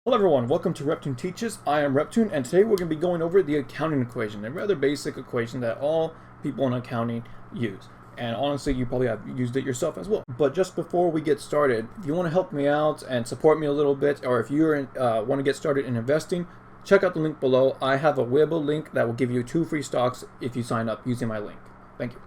Hello everyone, welcome to Reptune Teaches. I am Reptune, and today we're going to be going over the accounting equation, a rather basic equation that all people in accounting use. And honestly, you probably have used it yourself as well. But just before we get started, if you want to help me out and support me a little bit, or if you want to get started in investing, check out the link below. I have a Webull link that will give you 2 free stocks if you sign up using my link. Thank you.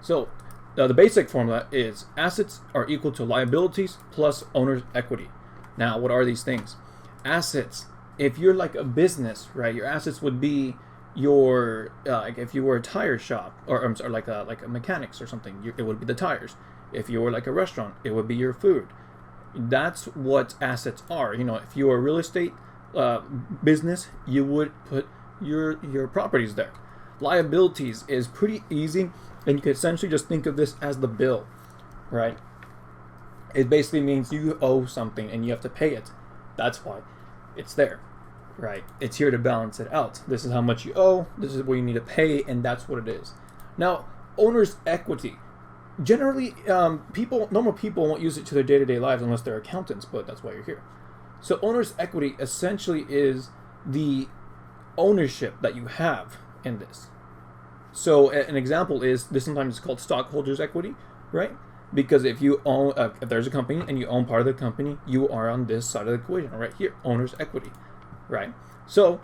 So, the basic formula is assets are equal to liabilities plus owner's equity. Now, what are these things? Assets. If you're like a business, right? Your assets would be your like if you were a tire shop, or like a mechanics or something, it would be the tires. If you were like a restaurant, it would be your food. That's what assets are. You know, if you were a real estate business, you would put your properties there. Liabilities is pretty easy, and you can essentially just think of this as the bill, right? It basically means you owe something and you have to pay it. That's why it's there, right? It's here to balance it out. This is how much you owe, this is what you need to pay, and that's what it is. Now, owner's equity. Generally, normal people won't use it to their day-to-day lives unless they're accountants, but that's why you're here. So owner's equity essentially is the ownership that you have in this. So an example is, this sometimes is called stockholders' equity, right? Because if you own, if there's a company and you own part of the company, you are on this side of the equation, right here, owner's equity, right? So,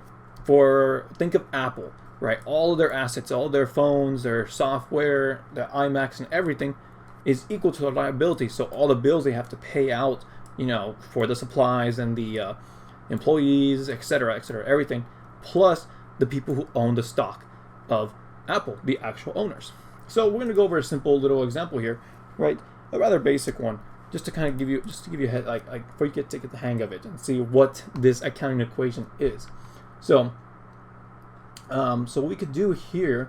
think of Apple, right? All of their assets, all of their phones, their software, their iMacs, and everything is equal to their liability. So all the bills they have to pay out, you know, for the supplies and the employees, etc., everything, plus the people who own the stock of Apple, the actual owners. So we're going to go over a simple little example here. Right, a rather basic one, just to kind of give you a head, like before you get to get the hang of it and see what this accounting equation is. So, what we could do here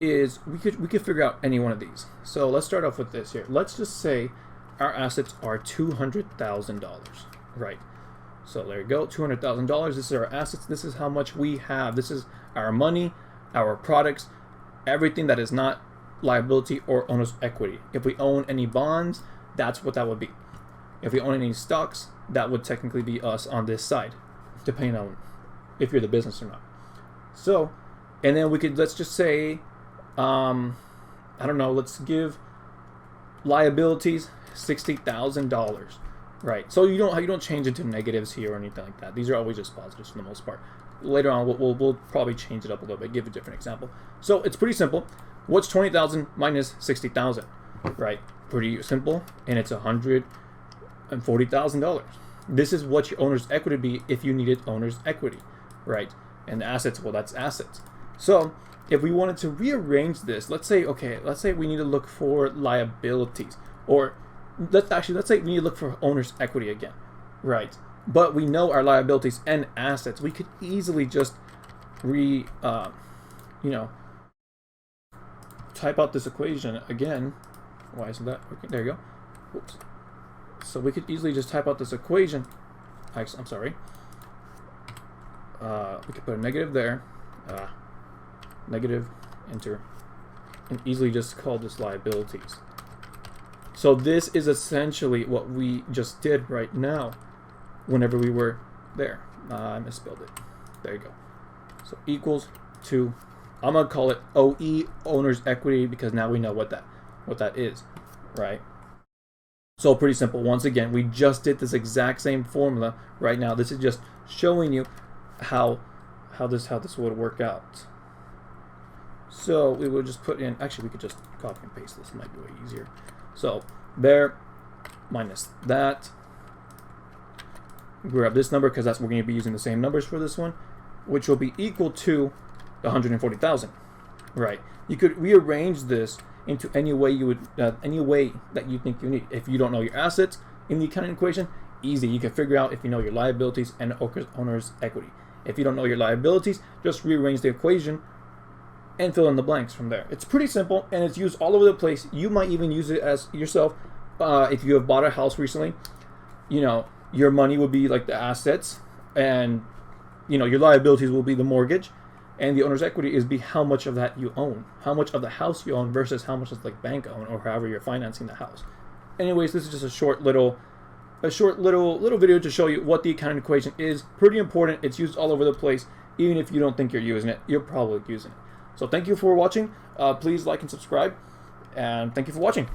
is we could figure out any one of these. So let's start off with this here. Let's just say our assets are $200,000, right? So there you go, $200,000. This is our assets. This is how much we have. This is our money, our products, everything that is not liability or owner's equity. If we own any bonds, that's what that would be. If we own any stocks, that would technically be us on this side, depending on if you're the business or not. So, and then let's just say, I don't know, let's give liabilities $60,000, right? So you don't change it to negatives here or anything like that. These are always just positives for the most part. Later on, we'll probably change it up a little bit, give a different example. So it's pretty simple. What's 20,000 minus 60,000, right? Pretty simple, and it's $140,000. This is what your owner's equity would be if you needed owner's equity, right? And the assets, well, that's assets. So if we wanted to rearrange this, let's say we need to look for liabilities, or let's say we need to look for owner's equity again, right? But we know our liabilities and assets. We could easily just type out this equation again. Why isn't that working? There you go. Oops. So we could easily just type out this equation. I'm sorry. We could put a negative there. Negative, enter. And easily just call this liabilities. So this is essentially what we just did right now whenever we were there. I misspelled it. There you go. So equals to, I'm going to call it OE, owner's equity, because now we know what that is, right? So pretty simple. Once again, we just did this exact same formula right now. This is just showing you how this would work out. So we would just put in, actually we could just copy and paste this, might be way easier. So there, minus that. Grab this number because we're going to be using the same numbers for this one, which will be equal to 140,000, right? You could rearrange this into any way any way that you think you need. If you don't know your assets in the accounting equation, easy. You can figure out if you know your liabilities and owner's equity. If you don't know your liabilities, just rearrange the equation and fill in the blanks from there. It's pretty simple, and it's used all over the place. You might even use it as yourself. If you have bought a house recently, you know, your money would be like the assets, and you know, your liabilities will be the mortgage, and the owner's equity is how much of that you own, how much of the house you own versus how much does the bank own, or however you're financing the house. Anyways, this is just a short little a short little video to show you what the accounting equation is. Pretty important. It's used all over the place. Even if you don't think you're using it, you're probably using it. So thank you for watching. Please like and subscribe, and thank you for watching.